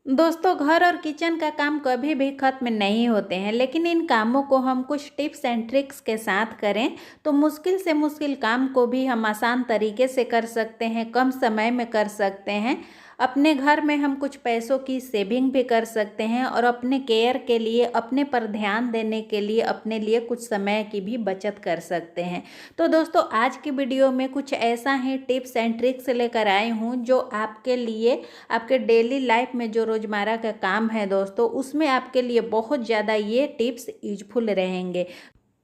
दोस्तों, घर और किचन का काम कभी भी खत्म नहीं होते हैं, लेकिन इन कामों को हम कुछ टिप्स एंड ट्रिक्स के साथ करें तो मुश्किल से मुश्किल काम को भी हम आसान तरीके से कर सकते हैं, कम समय में कर सकते हैं। अपने घर में हम कुछ पैसों की सेविंग भी कर सकते हैं और अपने केयर के लिए, अपने पर ध्यान देने के लिए, अपने लिए कुछ समय की भी बचत कर सकते हैं। तो दोस्तों, आज की वीडियो में कुछ ऐसा ही टिप्स एंड ट्रिक्स लेकर आई हूँ जो आपके लिए, आपके डेली लाइफ में जो रोज़मर्रा का काम है दोस्तों, उसमें आपके लिए बहुत ज़्यादा ये टिप्स यूजफुल रहेंगे।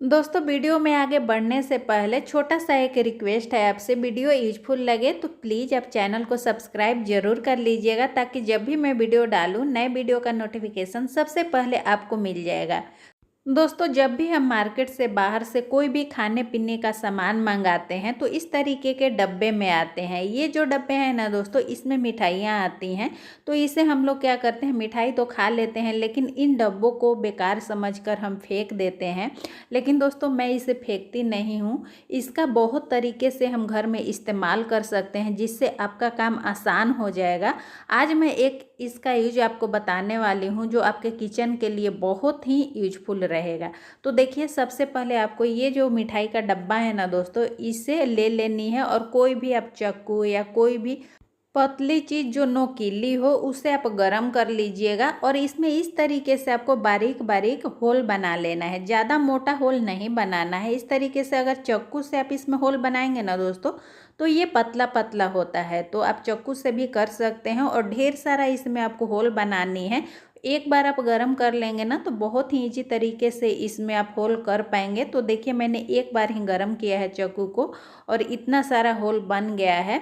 दोस्तों, वीडियो में आगे बढ़ने से पहले छोटा सा एक रिक्वेस्ट है आपसे, वीडियो यूजफुल लगे तो प्लीज़ आप चैनल को सब्सक्राइब जरूर कर लीजिएगा, ताकि जब भी मैं वीडियो डालूँ नए वीडियो का नोटिफिकेशन सबसे पहले आपको मिल जाएगा। दोस्तों, जब भी हम मार्केट से बाहर से कोई भी खाने पीने का सामान मंगाते हैं तो इस तरीके के डब्बे में आते हैं। ये जो डब्बे हैं ना दोस्तों, इसमें मिठाइयाँ आती हैं। तो इसे हम लोग क्या करते हैं, मिठाई तो खा लेते हैं लेकिन इन डब्बों को बेकार समझकर हम फेंक देते हैं। लेकिन दोस्तों, मैं इसे फेंकती नहीं हूँ। इसका बहुत तरीके से हम घर में इस्तेमाल कर सकते हैं, जिससे आपका काम आसान हो जाएगा। आज मैं एक इसका यूज आपको बताने वाली हूँ जो आपके किचन के लिए बहुत ही यूजफुल रहेगा। तो देखिए, सबसे पहले आपको ये जो मिठाई का डब्बा है ना दोस्तों, इसे ले लेनी है और कोई भी आप चाकू या कोई भी पतली चीज़ जो नोकीली हो उसे आप गरम कर लीजिएगा और इसमें इस तरीके से आपको बारीक बारीक होल बना लेना है। ज़्यादा मोटा होल नहीं बनाना है। इस तरीके से अगर चाकू से आप इसमें होल बनाएंगे ना दोस्तों, तो ये पतला पतला होता है। तो आप चाकू से भी कर सकते हैं और ढेर सारा इसमें आपको होल बनानी है। एक बार आप गरम कर लेंगे ना तो बहुत ही ईजी तरीके से इसमें आप होल कर पाएंगे। तो देखिए, मैंने एक बार ही गरम किया है चाकू को और इतना सारा होल बन गया है।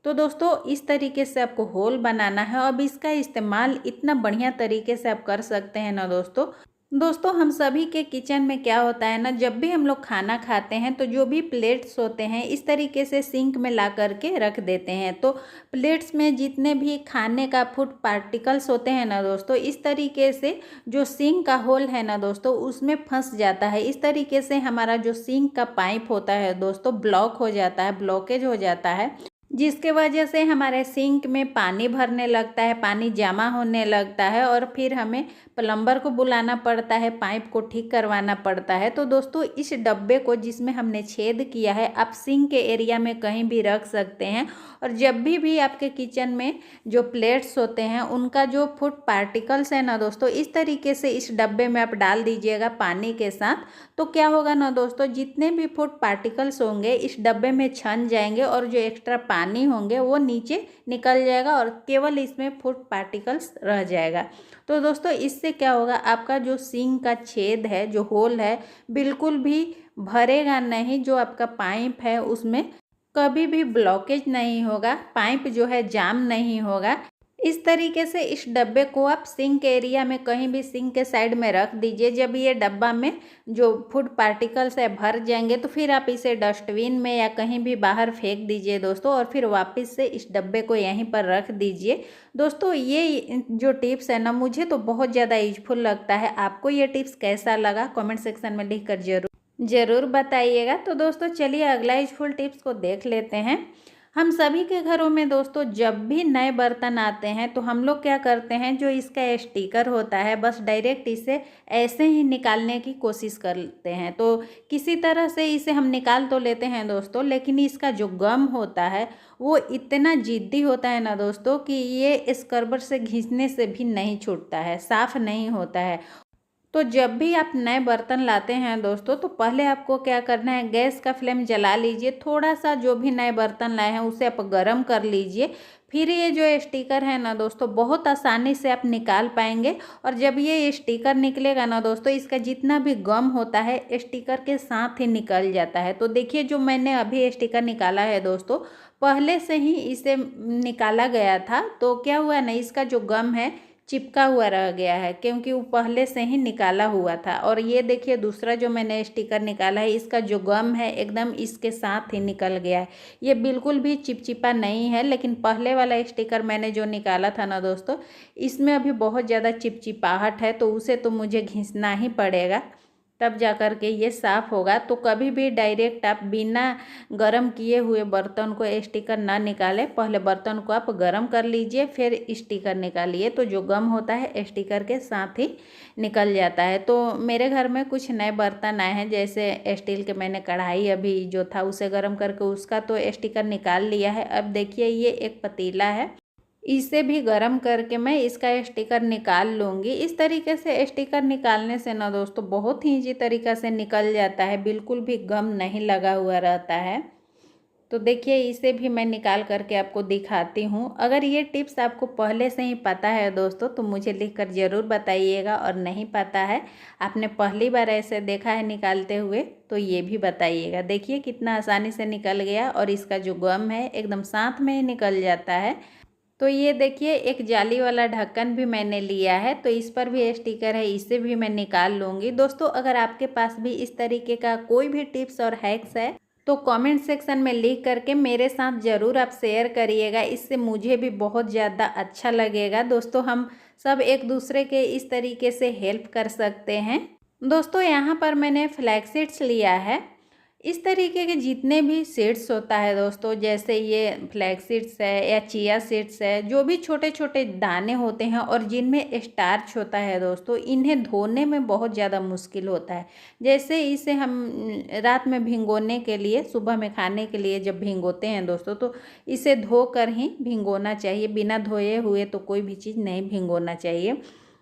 तो दोस्तों, इस तरीके से आपको होल बनाना है। अब इसका इस्तेमाल इतना बढ़िया तरीके से आप कर सकते हैं ना दोस्तों। दोस्तों, हम सभी के किचन में क्या होता है ना, जब भी हम लोग खाना खाते हैं तो जो भी प्लेट्स होते हैं इस तरीके से सिंक में ला करके रख देते हैं। तो प्लेट्स में जितने भी खाने का फूड पार्टिकल्स होते हैं ना दोस्तों, इस तरीके से जो सिंक का होल है ना दोस्तों, उसमें फंस जाता है। इस तरीके से हमारा जो सिंक का पाइप होता है दोस्तों, ब्लॉक हो जाता है, ब्लॉकेज हो जाता है, जिसके वजह से हमारे सिंक में पानी भरने लगता है, पानी जमा होने लगता है और फिर हमें प्लम्बर को बुलाना पड़ता है, पाइप को ठीक करवाना पड़ता है। तो दोस्तों, इस डब्बे को जिसमें हमने छेद किया है, आप सिंक के एरिया में कहीं भी रख सकते हैं। और जब भी आपके किचन में जो प्लेट्स होते हैं उनका जो फूड पार्टिकल्स है ना दोस्तों, इस तरीके से इस डब्बे में आप डाल दीजिएगा पानी के साथ। तो क्या होगा ना दोस्तों, जितने भी फूड पार्टिकल्स होंगे इस डब्बे में छन जाएंगे और जो एक्स्ट्रा पानी होंगे वो नीचे निकल जाएगा और केवल इसमें फूड पार्टिकल्स रह जाएगा। तो दोस्तों, इससे क्या होगा, आपका जो सिंक का छेद है, जो होल है, बिल्कुल भी भरेगा नहीं। जो आपका पाइप है उसमें कभी भी ब्लॉकेज नहीं होगा, पाइप जो है जाम नहीं होगा। इस तरीके से इस डब्बे को आप सिंक एरिया में कहीं भी सिंक के साइड में रख दीजिए। जब ये डब्बा में जो फूड पार्टिकल्स है भर जाएंगे तो फिर आप इसे डस्टबिन में या कहीं भी बाहर फेंक दीजिए दोस्तों, और फिर वापस से इस डब्बे को यहीं पर रख दीजिए। दोस्तों, ये जो टिप्स है ना, मुझे तो बहुत ज़्यादा यूजफुल लगता है। आपको ये टिप्स कैसा लगा कमेंट सेक्शन में लिख कर ज़रूर बताइएगा। तो दोस्तों, चलिए अगला यूजफुल टिप्स को देख लेते हैं। हम सभी के घरों में दोस्तों जब भी नए बर्तन आते हैं तो हम लोग क्या करते हैं, जो इसका स्टिकर होता है बस डायरेक्ट इसे ऐसे ही निकालने की कोशिश करते हैं। तो किसी तरह से इसे हम निकाल तो लेते हैं दोस्तों, लेकिन इसका जो गम होता है वो इतना जिद्दी होता है ना दोस्तों कि ये स्क्रबर से घिसने से भी नहीं छूटता है, साफ़ नहीं होता है। तो जब भी आप नए बर्तन लाते हैं दोस्तों, तो पहले आपको क्या करना है, गैस का फ्लेम जला लीजिए। थोड़ा सा जो भी नए बर्तन लाए हैं उसे आप गरम कर लीजिए। फिर ये जो स्टिकर है ना दोस्तों, बहुत आसानी से आप निकाल पाएंगे। और जब ये स्टिकर निकलेगा ना दोस्तों, इसका जितना भी गम होता है स्टिकर के साथ ही निकल जाता है। तो देखिए, जो मैंने अभी स्टिकर निकाला है दोस्तों, पहले से ही इसे निकाला गया था। तो क्या हुआ ना, इसका जो गम है चिपका हुआ रह गया है, क्योंकि वो पहले से ही निकाला हुआ था। और ये देखिए, दूसरा जो मैंने स्टिकर निकाला है, इसका जो गम है एकदम इसके साथ ही निकल गया है। ये बिल्कुल भी चिपचिपा नहीं है। लेकिन पहले वाला स्टिकर मैंने जो निकाला था ना दोस्तों, इसमें अभी बहुत ज़्यादा चिपचिपाहट है, तो उसे तो मुझे घिसना ही पड़ेगा, तब जा कर के ये साफ़ होगा। तो कभी भी डायरेक्ट आप बिना गरम किए हुए बर्तन को स्टिकर ना निकालें। पहले बर्तन को आप गरम कर लीजिए, फिर स्टिकर निकालिए, तो जो गम होता है स्टिकर के साथ ही निकल जाता है। तो मेरे घर में कुछ नए बर्तन आए हैं, जैसे स्टील के मैंने कढ़ाई अभी जो था उसे गर्म करके उसका तो स्टिकर निकाल लिया है। अब देखिए ये एक पतीला है, इसे भी गरम करके मैं इसका स्टिकर निकाल लूँगी। इस तरीके से स्टिकर निकालने से ना दोस्तों बहुत ही ईजी तरीक़ा से निकल जाता है, बिल्कुल भी गम नहीं लगा हुआ रहता है। तो देखिए इसे भी मैं निकाल करके आपको दिखाती हूँ। अगर ये टिप्स आपको पहले से ही पता है दोस्तों तो मुझे लिखकर ज़रूर बताइएगा, और नहीं पता है, आपने पहली बार ऐसे देखा है निकालते हुए, तो ये भी बताइएगा। देखिए कितना आसानी से निकल गया, और इसका जो गम है एकदम साथ में ही निकल जाता है। तो ये देखिए एक जाली वाला ढक्कन भी मैंने लिया है, तो इस पर भी स्टिकर है, इसे भी मैं निकाल लूँगी। दोस्तों अगर आपके पास भी इस तरीके का कोई भी टिप्स और हैक्स है तो कमेंट सेक्शन में लिख करके मेरे साथ ज़रूर आप शेयर करिएगा, इससे मुझे भी बहुत ज़्यादा अच्छा लगेगा। दोस्तों हम सब एक दूसरे के इस तरीके से हेल्प कर सकते हैं। दोस्तों यहाँ पर मैंने फ्लैक्स सीड्स लिया है। इस तरीके के जितने भी सीड्स होता है दोस्तों, जैसे ये फ्लैक्स सीड्स है या चिया सीड्स है, जो भी छोटे छोटे दाने होते हैं और जिनमें स्टार्च होता है दोस्तों, इन्हें धोने में बहुत ज़्यादा मुश्किल होता है। जैसे इसे हम रात में भिगोने के लिए, सुबह में खाने के लिए जब भिगोते हैं दोस्तों, तो इसे धो कर ही भिगोना चाहिए, बिना धोए हुए तो कोई भी चीज़ नहीं भिगोना चाहिए।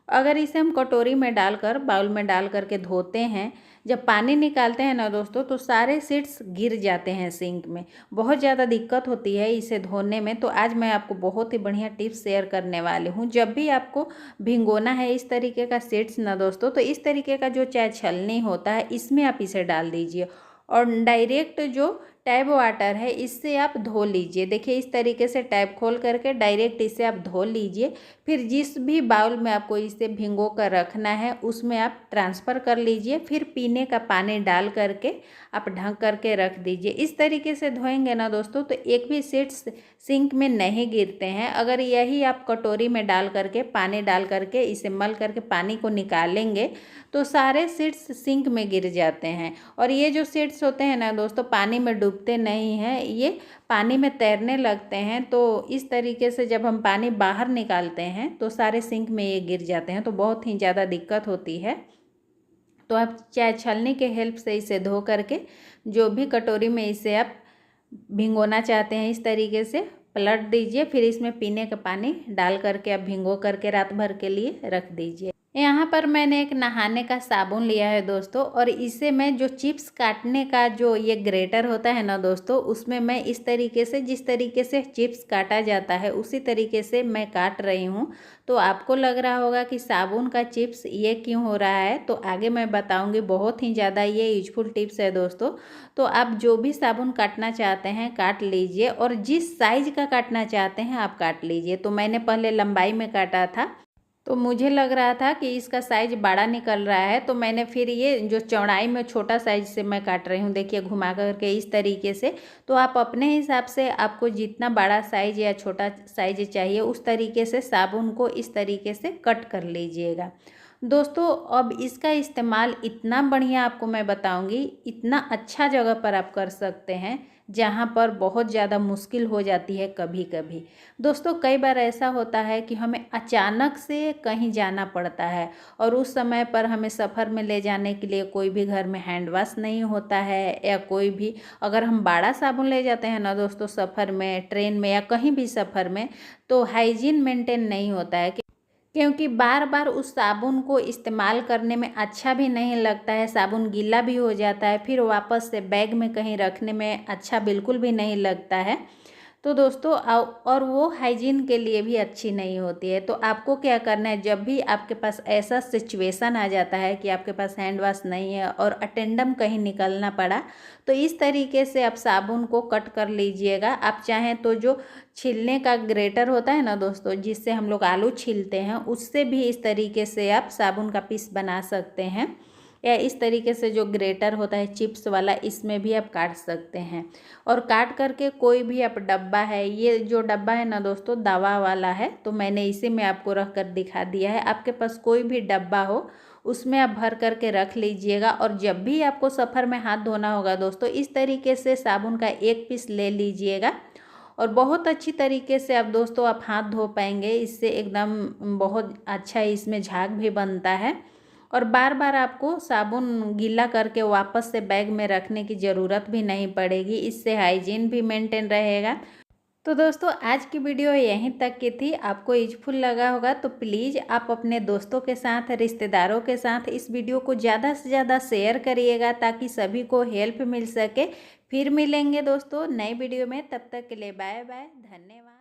अगर इसे हम कटोरी में डालकर, बाउल में डाल करके धोते हैं, जब पानी निकालते हैं ना दोस्तों, तो सारे सीड्स गिर जाते हैं सिंक में, बहुत ज़्यादा दिक्कत होती है इसे धोने में। तो आज मैं आपको बहुत ही बढ़िया टिप्स शेयर करने वाली हूँ। जब भी आपको भिगोना है इस तरीके का सीड्स ना दोस्तों, तो इस तरीके का जो चाय छलनी होता है इसमें आप इसे डाल दीजिए, और डायरेक्ट जो टैप वाटर है इससे आप धो लीजिए। देखिए इस तरीके से टैप खोल करके डायरेक्ट इसे आप धो लीजिए। फिर जिस भी बाउल में आपको इसे भिगो कर रखना है उसमें आप ट्रांसफ़र कर लीजिए। फिर पीने का पानी डाल करके आप ढक करके रख दीजिए। इस तरीके से धोएंगे ना दोस्तों तो एक भी सीड्स सिंक में नहीं गिरते हैं। अगर यही आप कटोरी में डाल करके, पानी डाल करके, इसे मल करके पानी को निकालेंगे तो सारे सीड्स सिंक में गिर जाते हैं। और ये जो सीड्स होते हैं ना दोस्तों, पानी में डूबते नहीं हैं, ये पानी में तैरने लगते हैं। तो इस तरीके से जब हम पानी बाहर निकालते हैं तो सारे सिंक में ये गिर जाते हैं, तो बहुत ही ज़्यादा दिक्कत होती है। तो आप चाय छलनी के हेल्प से इसे धो करके, जो भी कटोरी में इसे आप भिगोना चाहते हैं इस तरीके से पलट दीजिए। फिर इसमें पीने का पानी डाल करके आप भिगो करके रात भर के लिए रख दीजिए। यहाँ पर मैंने एक नहाने का साबुन लिया है दोस्तों, और इसे मैं जो चिप्स काटने का जो ये ग्रेटर होता है ना दोस्तों, उसमें मैं इस तरीके से, जिस तरीके से चिप्स काटा जाता है उसी तरीके से मैं काट रही हूँ। तो आपको लग रहा होगा कि साबुन का चिप्स ये क्यों हो रहा है, तो आगे मैं बताऊँगी। बहुत ही ज़्यादा ये यूजफुल टिप्स है दोस्तों। तो आप जो भी साबुन काटना चाहते हैं काट लीजिए, और जिस साइज़ का काटना चाहते हैं आप काट लीजिए। तो मैंने पहले लंबाई में काटा था, तो मुझे लग रहा था कि इसका साइज़ बड़ा निकल रहा है, तो मैंने फिर ये जो चौड़ाई में छोटा साइज़ से मैं काट रही हूँ। देखिए घुमा करके इस तरीके से। तो आप अपने हिसाब से, आपको जितना बड़ा साइज़ या छोटा साइज़ चाहिए उस तरीके से साबुन को इस तरीके से कट कर लीजिएगा दोस्तों। अब इसका इस्तेमाल इतना बढ़िया आपको मैं बताऊंगी, इतना अच्छा जगह पर आप कर सकते हैं जहाँ पर बहुत ज़्यादा मुश्किल हो जाती है कभी कभी। दोस्तों कई बार ऐसा होता है कि हमें अचानक से कहीं जाना पड़ता है, और उस समय पर हमें सफ़र में ले जाने के लिए कोई भी घर में हैंड वॉश नहीं होता है, या कोई भी, अगर हम बड़ा साबुन ले जाते हैं ना दोस्तों सफ़र में, ट्रेन में या कहीं भी सफ़र में, तो हाइजीन मेंटेन नहीं होता है, क्योंकि बार बार उस साबुन को इस्तेमाल करने में अच्छा भी नहीं लगता है। साबुन गीला भी हो जाता है, फिर वापस से बैग में कहीं रखने में अच्छा बिल्कुल भी नहीं लगता है। तो दोस्तों और वो हाइजीन के लिए भी अच्छी नहीं होती है। तो आपको क्या करना है, जब भी आपके पास ऐसा सिचुएशन आ जाता है कि आपके पास हैंड वॉश नहीं है और अटेंडम कहीं निकलना पड़ा, तो इस तरीके से आप साबुन को कट कर लीजिएगा। आप चाहें तो जो छीलने का ग्रेटर होता है ना दोस्तों, जिससे हम लोग आलू छीलते हैं, उससे भी इस तरीके से आप साबुन का पीस बना सकते हैं। या इस तरीके से जो ग्रेटर होता है चिप्स वाला, इसमें भी आप काट सकते हैं। और काट करके कोई भी आप डब्बा है, ये जो डब्बा है ना दोस्तों दवा वाला है, तो मैंने इसी में आपको रख कर दिखा दिया है। आपके पास कोई भी डब्बा हो उसमें आप भर करके रख लीजिएगा। और जब भी आपको सफ़र में हाथ धोना होगा दोस्तों, इस तरीके से साबुन का एक पीस ले लीजिएगा और बहुत अच्छी तरीके से आप दोस्तों आप हाथ धो पाएंगे। इससे एकदम बहुत अच्छा इसमें झाग भी बनता है और बार बार आपको साबुन गीला करके वापस से बैग में रखने की ज़रूरत भी नहीं पड़ेगी। इससे हाइजीन भी मेंटेन रहेगा। तो दोस्तों आज की वीडियो यहीं तक की थी। आपको यूजफुल लगा होगा तो प्लीज़ आप अपने दोस्तों के साथ, रिश्तेदारों के साथ इस वीडियो को ज़्यादा से ज़्यादा शेयर करिएगा ताकि सभी को हेल्प मिल सके। फिर मिलेंगे दोस्तों नए वीडियो में, तब तक के लिए बाय बाय, धन्यवाद।